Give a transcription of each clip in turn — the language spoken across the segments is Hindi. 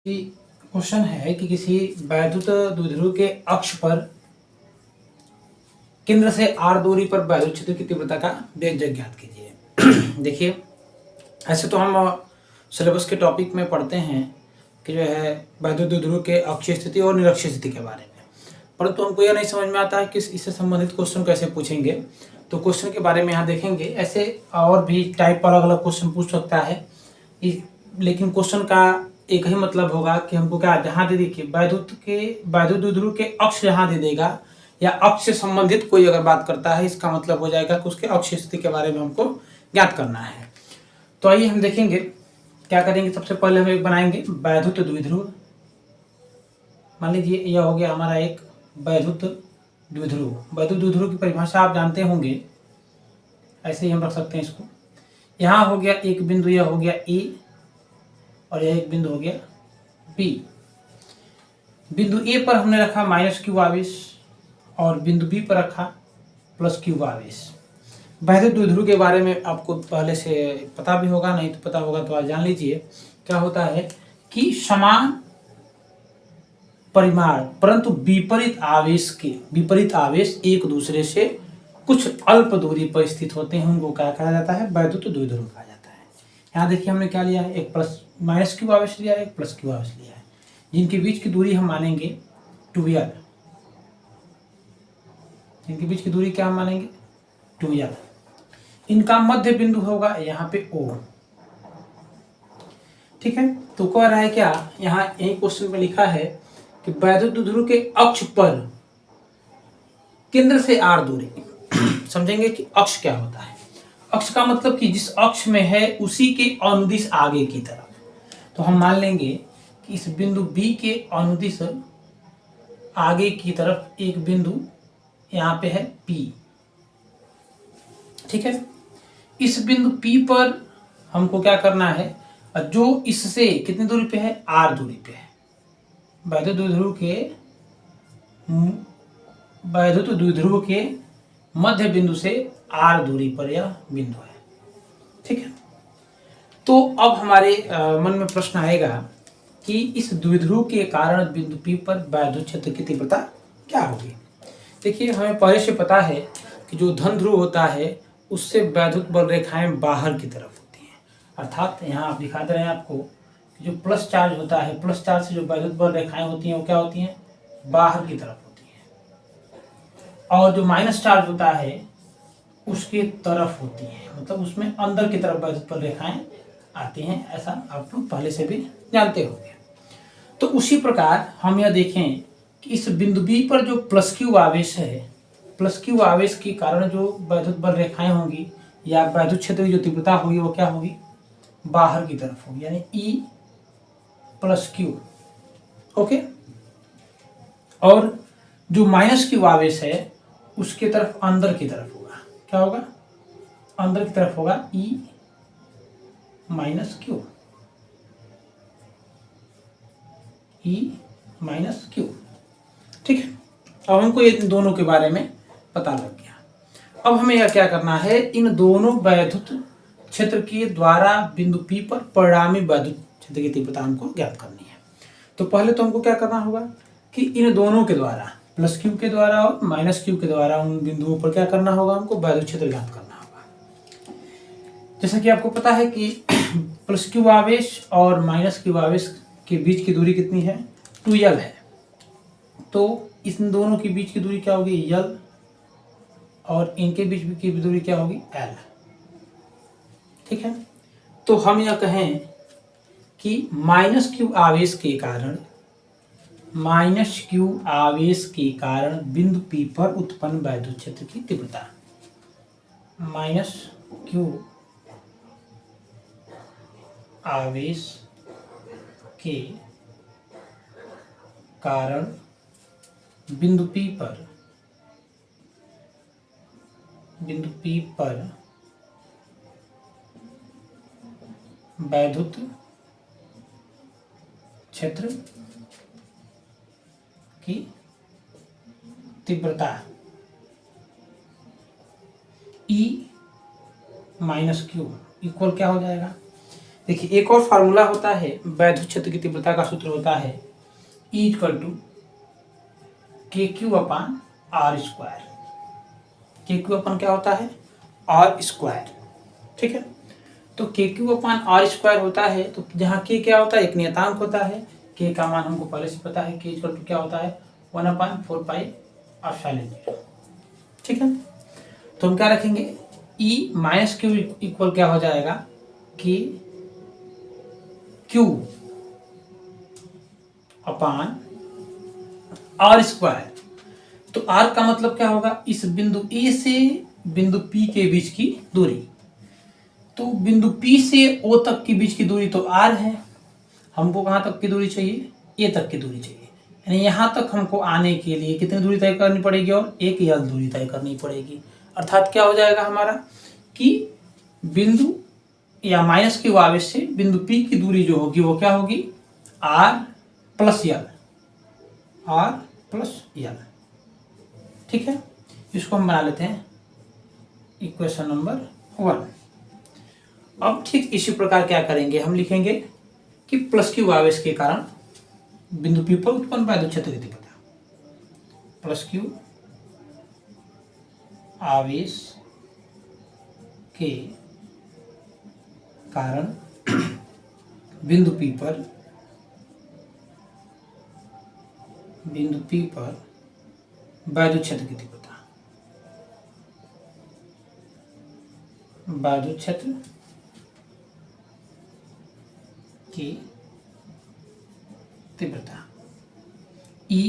क्वेश्चन है कि किसी वैद्युत द्विध्रुव के अक्ष पर केंद्र से r दूरी पर वैद्युत क्षेत्र की तीव्रता का व्यंजक ज्ञात कीजिए। देखिए, ऐसे तो हम सिलेबस के टॉपिक में पढ़ते हैं कि जो है वैद्युत द्विध्रुव के अक्षीय स्थिति और निरक्षीय स्थिति के बारे में, परंतु हमको यह नहीं समझ में आता है कि इससे संबंधित क्वेश्चन कैसे पूछेंगे। तो क्वेश्चन के बारे में यहाँ देखेंगे। ऐसे और भी टाइप पर अलग अलग क्वेश्चन पूछ सकता है, लेकिन क्वेश्चन का एक ही मतलब होगा कि हमको क्या जहाँ दे देखिए वैद्युत द्विध्रुव के अक्ष जहाँ दे देगा या अक्ष से संबंधित कोई अगर बात करता है, इसका मतलब हो जाएगा कि उसके अक्षीय स्थिति के बारे में हमको ज्ञात करना है। तो आइए हम देखेंगे क्या करेंगे। सबसे पहले हम एक बनाएंगे वैद्युत द्विध्रुव। मान लीजिए यह हो गया हमारा एक वैद्युत द्विध्रुव। वैद्युत द्विध्रुव की परिभाषा आप जानते होंगे, ऐसे ही हम रख सकते हैं इसको। यहाँ हो गया एक बिंदु, यह हो गया ए और यह एक बिंदु हो गया बी। बिंदु ए पर हमने रखा -q आवेश और बिंदु बी पर रखा +q आवेश। वैद्युत द्विध्रुव के बारे में आपको पहले से पता भी होगा, नहीं तो पता होगा तो आज जान लीजिए। क्या होता है कि समान परिमाण परंतु विपरीत आवेश एक दूसरे से कुछ अल्प दूरी पर स्थित होते हैं, उनको क्या कहा जाता है? वैद्युत द्विध्रुव कहा जाता है। यहाँ देखिए हमने क्या लिया है, एक -q आवेश लिया है, एक +q आवेश लिया है, जिनके बीच की दूरी हम मानेंगे 2l। इनके बीच की दूरी क्या हम मानेंगे? 2l। इनका मध्य बिंदु होगा यहाँ पे O। ठीक है, तो कह रहा है क्या, यहाँ एक क्वेश्चन में लिखा है कि वैद्युत द्विध्रुव के अक्ष पर केंद्र से r दूरी। समझेंगे कि अक्ष क्या होता है। अक्ष का मतलब कि जिस अक्ष में है उसी के अनुदिश आगे की तरफ। तो हम मान लेंगे कि इस बिंदु B के अनुदिश आगे की तरफ एक बिंदु यहाँ पे है P। ठीक है, इस बिंदु P पर हमको क्या करना है, जो इससे कितनी दूरी पे है? r दूरी पे है। वैद्युत द्विध्रुव के मध्य बिंदु से r दूरी पर यह बिंदु है। ठीक है, तो अब हमारे मन में प्रश्न आएगा कि इस द्विध्रुव के कारण बिंदु P पर वैद्युत क्षेत्र की तीव्रता क्या होगी। देखिए, हमें पहले से पता है कि जो धन ध्रुव होता है उससे वैद्युत बल रेखाएं बाहर की तरफ होती हैं। अर्थात यहाँ आप दिखा दे रहे हैं आपको कि जो प्लस चार्ज होता है, प्लस चार्ज से जो वैद्युत बल रेखाएं होती हैं वो क्या होती हैं? बाहर की तरफ होती हैं। और जो माइनस चार्ज होता है उसके तरफ होती है, मतलब उसमें अंदर की तरफ वैद्युत बल रेखाएं आती हैं। ऐसा आप लोग पहले से भी जानते होंगे। तो उसी प्रकार हम यह देखें कि इस बिंदु B पर जो +q आवेश है, +q आवेश के कारण जो वैद्युत बल रेखाएं होंगी या वैद्युत क्षेत्र की जो तीव्रता होगी वो क्या होगी? बाहर की तरफ होगी, यानी E + q। ओके, और जो -q आवेश है उसके तरफ अंदर की तरफ होगा। क्या होगा? अंदर की तरफ होगा E - q। E - q। ठीक है, अब हमको ये दोनों के बारे में पता लग गया। अब हमें यह क्या करना है, इन दोनों वैद्युत क्षेत्र के द्वारा बिंदु P पर परिणामी वैद्युत क्षेत्र की तीव्रता हमको ज्ञात करनी है। तो पहले तो हमको क्या करना होगा कि इन दोनों के द्वारा, +q के द्वारा और -q के द्वारा, उन बिंदुओं पर क्या करना होगा, हमको वैद्युत क्षेत्र ज्ञात करना होगा। जैसा कि आपको पता है कि +q आवेश और -q आवेश के बीच की दूरी कितनी है? 2l है। तो इन दोनों के बीच की दूरी क्या होगी? l, और इनके बीच की दूरी क्या होगी? l। ठीक है, तो हम यह कहें कि -q आवेश के कारण बिंदु P पर उत्पन्न वैद्युत क्षेत्र की तीव्रता, -q आवेश के कारण बिंदु P पर वैद्युत क्षेत्र की तीव्रता E - q इक्वल क्या हो जाएगा? देखिए एक और फार्मूला होता है वैद्युत क्षेत्र की तीव्रता का सूत्र होता है E इक्वल टू के क्यू अपान आर स्क्वायर। के क्यू अपन क्या होता है आर स्क्वायर, ठीक है। तो के क्यू अपान आर स्क्वायर होता है, तो जहाँ के क्या होता है एक नियतांक होता है, के का मान हमको पहले से पता है, के इक्वल टू क्या होता है 1/4 एप्सिलॉन 0, ठीक है। तो हम क्या रखेंगे E माइनस क्यू इक्वल क्या हो जाएगा कि क्यू अपान आर स्क्वायर। तो आर का मतलब क्या होगा इस बिंदु ए से बिंदु पी के बीच की दूरी। तो बिंदु पी से ओ तक के बीच की दूरी तो आर है, हमको कहाँ तक की दूरी चाहिए ए तक की दूरी चाहिए, यानी यहाँ तक हमको आने के लिए कितनी दूरी तय करनी पड़ेगी और एक यल दूरी तय करनी पड़ेगी। अर्थात क्या हो जाएगा हमारा कि बिंदु या माइनस के आवेश से बिंदु पी की दूरी जो होगी वो क्या होगी R plus L, R plus L, ठीक है। इसको हम बना लेते हैं इक्वेशन नंबर 1। अब ठीक इसी प्रकार क्या करेंगे हम लिखेंगे कि प्लस क्यू आवेश के कारण बिंदु पी पर उत्पन्न वैद्युत क्षेत्र की तीव्रता, प्लस क्यू आवेश के कारण बिंदु पी पर वैद्युत क्षेत्र की तीव्रता, वैद्युत क्षेत्र की तीव्रता E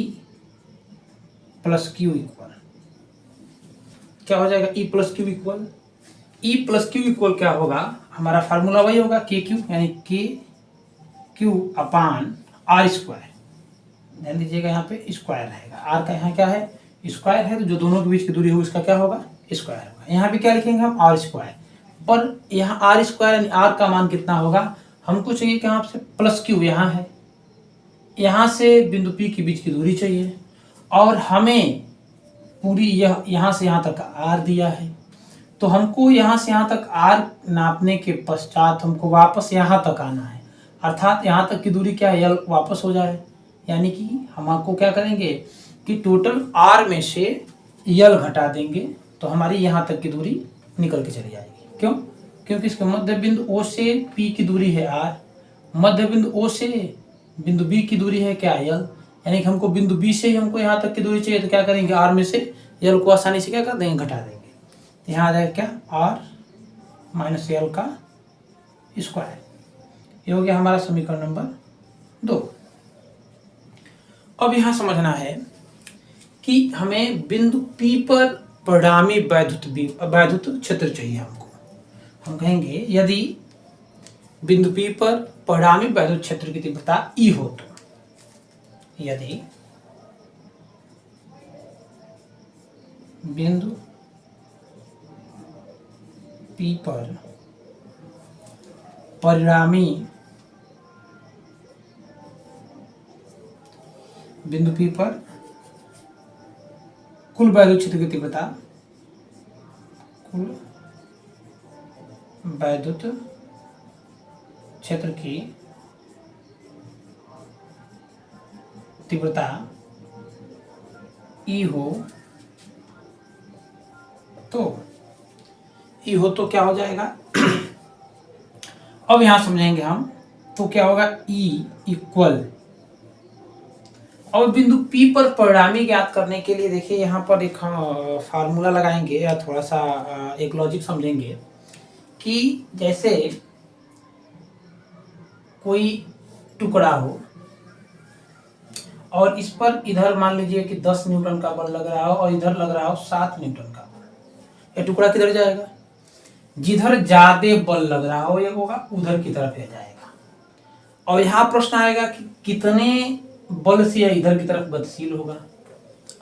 प्लस क्यू इक्वल क्या हो जाएगा E plus Q equal, E plus Q equal क्या होगा हमारा फार्मूला वही होगा के क्यू, यानी के क्यू अपान आर स्क्वायर। ध्यान दीजिएगा यहाँ पे स्क्वायर रहेगा, आर का यहाँ क्या है स्क्वायर है, तो जो दोनों के बीच की दूरी होगी उसका क्या होगा स्क्वायर होगा। यहाँ भी क्या लिखेंगे हम आर स्क्वायर, पर यहाँ आर स्क्वायर यानी आर का मान कितना होगा हमको चाहिए कि यहाँ से प्लस क्यू यहाँ है, यहाँ से बिंदु पी के बीच की दूरी चाहिए और हमें पूरी यह यहाँ से यहाँ तक आर दिया है, तो हमको यहाँ से यहाँ तक आर नापने के पश्चात हमको वापस यहाँ तक आना है, अर्थात यहाँ तक की दूरी क्या है यल वापस हो जाए, यानी कि हम आपको क्या करेंगे कि टोटल आर में से यल घटा देंगे तो हमारी यहाँ तक की दूरी निकल के चली जाएगी। क्यों? क्योंकि इसके मध्य बिंदु ओ से पी की दूरी है आर, मध्य बिंदु ओ से बिंदु बी की दूरी है क्या यल, यानी कि हमको बिंदु बी से ही हमको यहाँ तक की दूरी चाहिए, तो क्या करेंगे आर में से यल को आसानी से क्या कर देंगे घटा देंगे, यहाँ आ जाएगा क्या आर माइनस यल का स्क्वायर। ये हो गया हमारा समीकरण नंबर 2। अब यहाँ समझना है कि हमें बिंदु P पर परिणामी वैद्युत क्षेत्र चाहिए हमको। हम कहेंगे यदि बिंदु P पर परिणामी वैद्युत क्षेत्र की तीव्रता E हो, तो यदि बिंदु P पर परिणामी बिंदु P पर कुल वैद्युत क्षेत्र की तीव्रता, कुल वैद्युत क्षेत्र की तीव्रता E हो तो क्या हो जाएगा अब यहां समझेंगे हम, तो क्या होगा E इक्वल, और बिंदु P पर परिणामी ज्ञात करने के लिए देखिए यहाँ पर एक हम फार्मूला लगाएंगे या थोड़ा सा एक लॉजिक समझेंगे कि जैसे कोई टुकड़ा हो और इस पर इधर मान लीजिए कि 10 न्यूटन का बल लग रहा हो और इधर लग रहा हो 7 न्यूटन का बल, ये टुकड़ा किधर जाएगा, जिधर ज्यादा बल लग रहा हो ये होगा उधर की तरफ जाएगा। और यहाँ प्रश्न आएगा कि कितने बल से इधर की तरफ गतिशील होगा,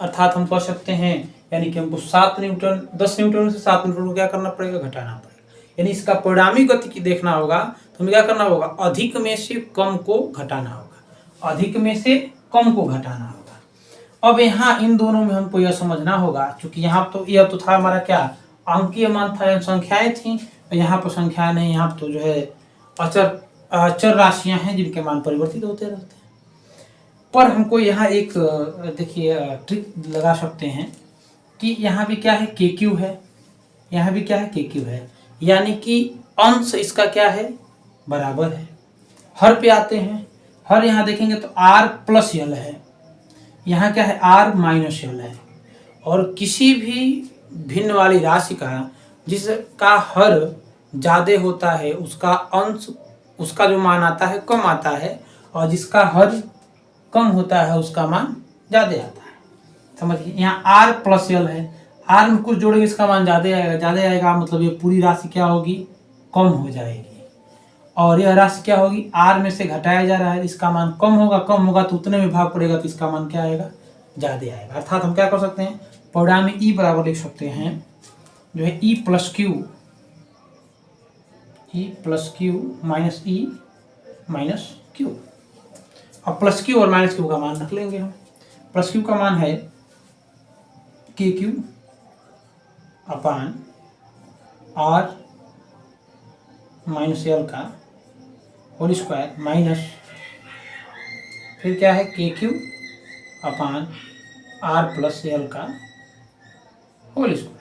अर्थात हम कह सकते हैं यानी कि हमको 7 न्यूटन 10 न्यूटन से 7 न्यूटन को क्या करना पड़ेगा घटाना पड़ेगा, यानी इसका परिणामी गति की देखना होगा तो हमें क्या करना होगा अधिक में से कम को घटाना होगा, अधिक में से कम को घटाना होगा। अब यहाँ इन दोनों में हमको यह समझना होगा, क्योंकि यहाँ तो यह तो था हमारा क्या अंकीय मान था, संख्याएं थी, यहाँ पर संख्या नहीं, यहाँ तो जो है अचर राशियां हैं जिनके मान परिवर्तित होते रहते हैं। पर हमको यहाँ एक देखिए ट्रिक लगा सकते हैं कि यहाँ भी क्या है के क्यू है, यहाँ भी क्या है के क्यू है, यानी कि अंश इसका क्या है बराबर है। हर पे आते हैं, हर यहाँ देखेंगे तो r प्लस यल है, यहाँ क्या है r माइनस यल है। और किसी भी भिन्न वाली राशि का जिसका हर ज़्यादा होता है उसका अंश, उसका जो मान आता है कम आता है, और जिसका हर कम होता है उसका मान ज़्यादा आता है। समझिए यहाँ r प्लस यल है, r में कुछ जोड़ेंगे इसका मान ज़्यादा आएगा, ज़्यादा आएगा मतलब ये पूरी राशि क्या होगी कम हो जाएगी। और यह राशि क्या होगी r में से घटाया जा रहा है, इसका मान कम होगा तो उतने में भाग पड़ेगा तो इसका मान क्या आएगा ज़्यादा आएगा। अर्थात हम क्या कर सकते हैं परिणाम में e बराबर लिख सकते हैं जो है e plus Q minus e minus Q. अब प्लस क्यू और माइनस क्यू का मान रख लेंगे हम। प्लस क्यू का मान है के क्यू अपान r माइनस यल का होल स्क्वायर माइनस फिर क्या है के क्यू अपान r प्लस यल का होल स्क्वायर।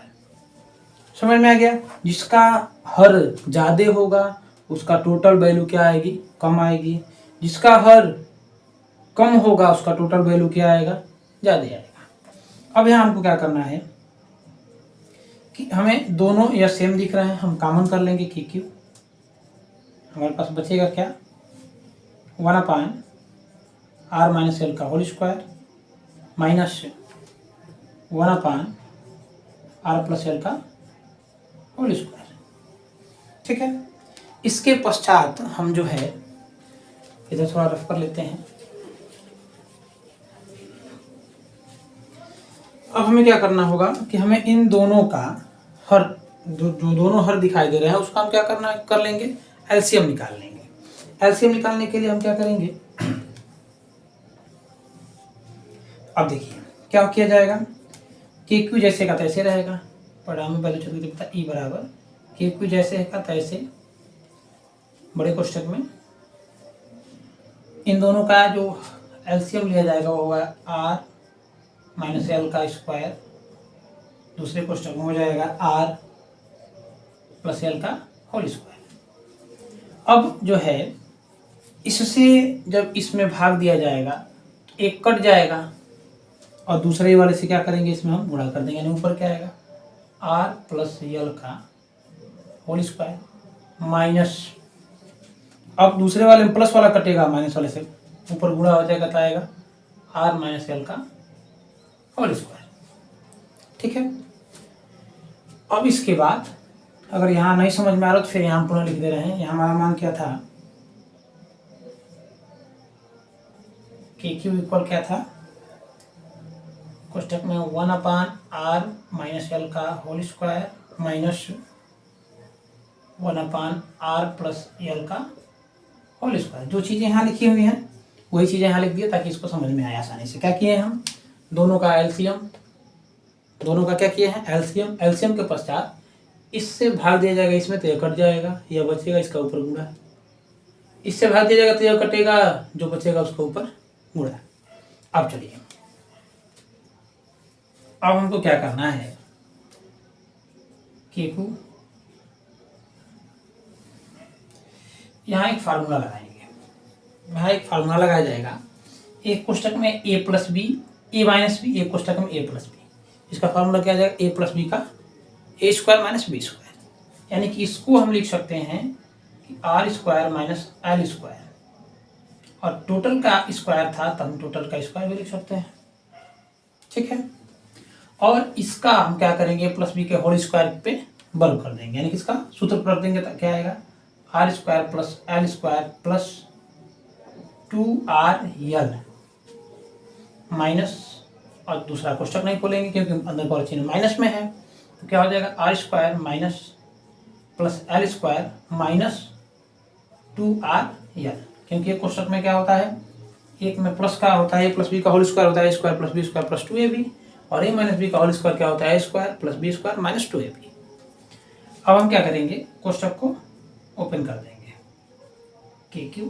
समझ में आ गया। जिसका हर ज़्यादा होगा उसका टोटल वैल्यू क्या आएगी कम आएगी, जिसका हर कम होगा उसका टोटल वैल्यू क्या आएगा ज़्यादा आएगा। अब यहाँ हमको क्या करना है कि हमें दोनों या सेम दिख रहे हैं, हम कॉमन कर लेंगे के क्यू। हमारे पास बचेगा क्या 1 अपान r माइनस यल का होल स्क्वायर माइनस 1 अपान r प्लस यल का होल स्क्वायर। ठीक है, इसके पश्चात हम जो है इधर थोड़ा रफ कर लेते हैं। अब हमें क्या करना होगा कि हमें इन दोनों का हर जो दोनों हर दिखाई दे रहे हैं उसका हम क्या कर लेंगे एलसीएम निकाल लेंगे। एलसीएम निकालने के लिए हम क्या करेंगे, अब देखिए क्या किया जाएगा के क्यू जैसे का तैसे रहेगा, परिणाम में वैल्यू छोटी लिखता ई बराबर के क्यू जैसे का तैसे बड़े कोष्ठक में इन दोनों का जो एलसीएम लिया जाएगा वो होगा r माइनस यल का स्क्वायर, दूसरे कोष्ठक में हो जाएगा r प्लस यल का होल स्क्वायर। अब जो है इससे जब इसमें भाग दिया जाएगा एक कट जाएगा और दूसरे वाले से क्या करेंगे इसमें हम गुणा कर देंगे, यानी ऊपर क्या आएगा r प्लस यल का होल स्क्वायर माइनस, अब दूसरे वाले में प्लस वाला कटेगा माइनस वाले से ऊपर गुणा हो जाएगा तो आएगा r माइनस यल का होल स्क्वायर। ठीक है, अब इसके बाद अगर यहाँ नहीं समझ में आ रहा तो फिर यहाँ पुनः लिख दे रहे हैं। यहाँ हमारा मान क्या था के क्यू इक्वल क्या था कोष्ठक में 1 अपान r माइनस यल का होल स्क्वायर माइनस 1 अपान r प्लस यल का होल स्क्वायर। जो चीज़ें यहाँ लिखी हुई हैं वही चीज़ें यहाँ लिख दिए ताकि इसको समझ में आए आसानी से। क्या किए हैं हम दोनों का एलसीएम, दोनों का क्या किए हैं एलसीएम। एलसीएम के पश्चात इससे भाग दिया जाएगा इसमें तो यह कट जाएगा, यह बचेगा इसका ऊपर गुणा, इससे भाग दिया जाएगा तो यह कटेगा, जो बचेगा उसका ऊपर गुणा। अब चलिए अब हमको क्या करना है केकू यहाँ एक फार्मूला लगाएंगे, यहाँ एक फार्मूला लगाया जाएगा। एक कोष्ठक में a plus B A minus B, एक कोष्ठक में a प्लस बी। इसका फार्मूला क्या आ जाएगा a प्लस बी का A square minus B square, यानी कि इसको हम लिख सकते हैं कि R square minus L square, और टोटल का स्क्वायर था तो हम टोटल का स्क्वायर भी लिख सकते हैं। ठीक है, और इसका हम क्या करेंगे प्लस बी के होल स्क्वायर पे वर्ग कर देंगे, यानी कि इसका सूत्र कर देंगे तो क्या आएगा R square plus L square plus 2r minus, और दूसरा कोष्ठक नहीं खोलेंगे क्योंकि अंदर का चिन्ह माइनस में है, तो क्या हो जाएगा R square minus plus L square minus 2r, क्योंकि ये कोष्ठक में क्या होता है एक में प्लस का होता है a प्लस बी का होल स्क्वायर होता है square plus B square plus 2ab, और a माइनस बी का होल स्क्वायर क्या होता है square plus B square minus 2ab। अब हम क्या करेंगे कोष्ठक को ओपन कर देंगे, के क्यू,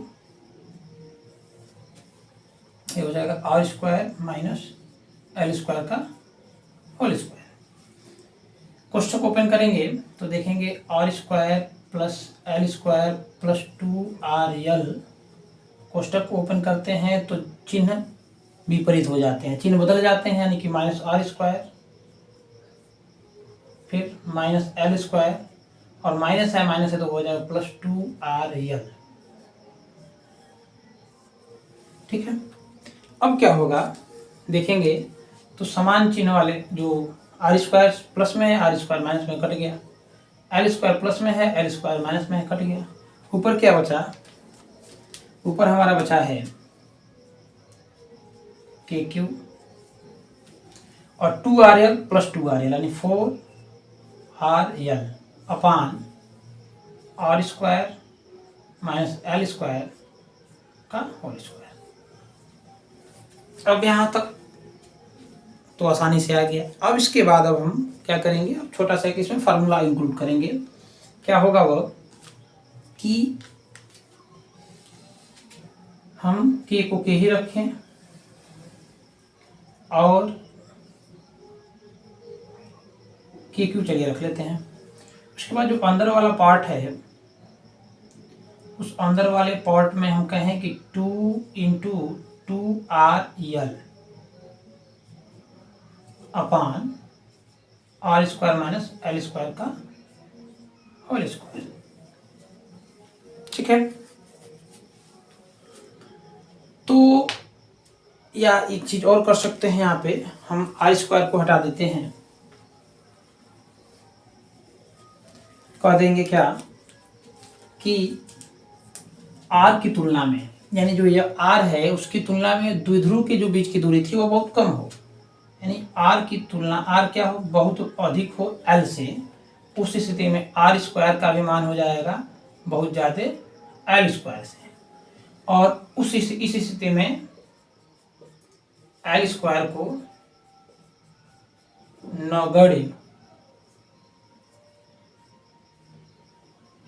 ये हो जाएगा R square minus L square का होल स्क्वायर। कोष्ठक ओपन करेंगे तो देखेंगे R square plus L square plus 2RL। कोष्ठक को ओपन करते हैं तो चिन्ह विपरीत हो जाते हैं, चिन्ह बदल जाते हैं, यानी कि माइनस आर स्क्वायर फिर माइनस एल स्क्वायर और माइनस है तो हो जाएगा प्लस 2RL। ठीक है, अब क्या होगा देखेंगे तो समान चिन्ह वाले जो आर स्क्वायर प्लस में है आर स्क्वायर माइनस में कट गया, एल स्क्वायर प्लस में है एल स्क्वायर माइनस में है कट गया। ऊपर क्या बचा, ऊपर हमारा बचा है के क्यू और 2RL प्लस 2RL यानी 4RL upon R square minus L square का होल स्क्वायर। अब यहाँ तक तो आसानी से आ गया। अब इसके बाद अब हम क्या करेंगे, अब छोटा सा एक इसमें फार्मूला इंक्लूड करेंगे। क्या होगा वह कि हम के को के ही रखें और के क्यू चलिए रख लेते हैं। उसके बाद जो अंदर वाला पार्ट है उस अंदर वाले पार्ट में हम कहें कि 2 × 2RL upon R square minus L square का होल स्क्वायर। ठीक है, तो या एक चीज और कर सकते हैं, यहाँ पे हम आर स्क्वायर को हटा देते हैं, कह देंगे क्या कि आर की तुलना में, यानी जो ये आर है उसकी तुलना में द्विध्रुव के जो बीच की दूरी थी वो बहुत कम हो, यानी आर की तुलना आर क्या हो बहुत अधिक हो एल से, उस स्थिति में आर स्क्वायर का भी मान हो जाएगा बहुत ज़्यादा एल स्क्वायर से, और उस इस स्थिति में एल स्क्वायर को नगण्य,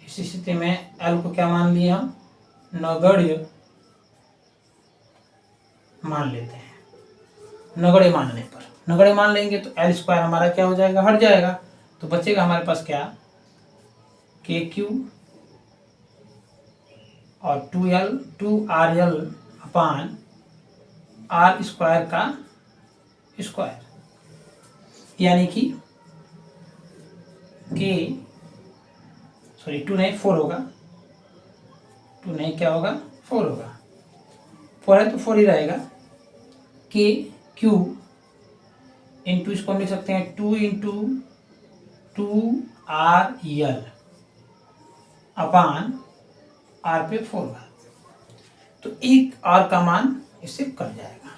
इस स्थिति में एल को क्या मान लिया हम नगण्य मान लेते हैं। नगण्य मानने पर नगण्य मान लेंगे तो एल स्क्वायर हमारा क्या हो जाएगा हट जाएगा, तो बचेगा हमारे पास क्या के क्यू और 2RL अपान आर स्क्वायर का स्क्वायर, यानी कि के 2 नहीं 4 होगा, 2 नहीं क्या होगा 4 होगा, 4 है तो 4 ही रहेगा। के क्यू इंटू इसको हम लिख सकते हैं 2 × 2RL अपान आर पे 4 बार, तो एक आर का मान इससे कट जाएगा,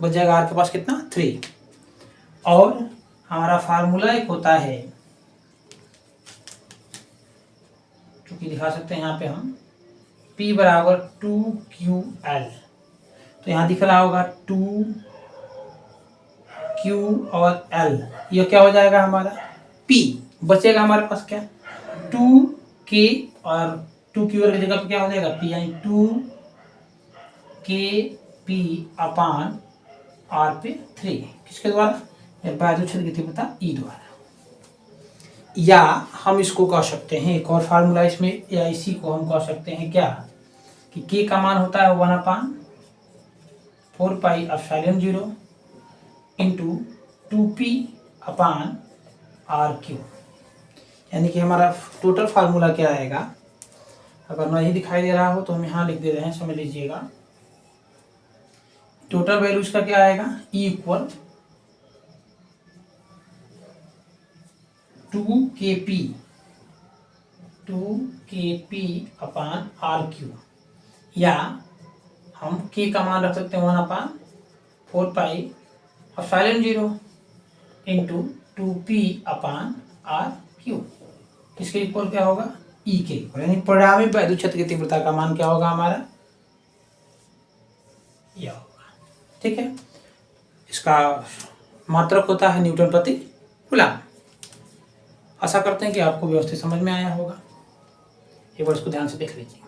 बच जाएगा आर के पास कितना 3। और हमारा फार्मूला एक होता है चूंकि दिखा सकते हैं यहाँ पे हम P बराबर 2QL, तो यहाँ दिख रहा होगा 2Q और L, ये क्या हो जाएगा हमारा P, बचेगा हमारे पास क्या 2K और 2QL की जगह पे क्या हो जाएगा P, यानी 2KP अपान R पे 3, किसके द्वारा बायु क्षेत्र की तीव्रता E द्वारा। या हम इसको कह सकते हैं एक और फार्मूला इसमें, या इसी को हम कह सकते हैं क्या कि K का मान होता है 1/4πε0 इंटू 2P अपान RQ, यानी कि हमारा टोटल फार्मूला क्या आएगा, अगर नहीं दिखाई दे रहा हो तो हम यहाँ लिख दे रहे हैं, समझ लीजिएगा। टोटल वैल्यू इसका क्या आएगा E इक्वल 2KP अपान RQ, या हम K का मान रख सकते हैं 1/4πε0 इंटू 2P अपान RQ, इसके इक्वल क्या होगा E के इक्वल, यानी परिणामी वैद्युत क्षेत्र की तीव्रता का मान क्या होगा हमारा यह होगा। ठीक है, इसका मात्रक होता है न्यूटन प्रति कूलम। आशा करते हैं कि आपको व्यवस्थित समझ में आया होगा, एक बार इसको ध्यान से देख लीजिए।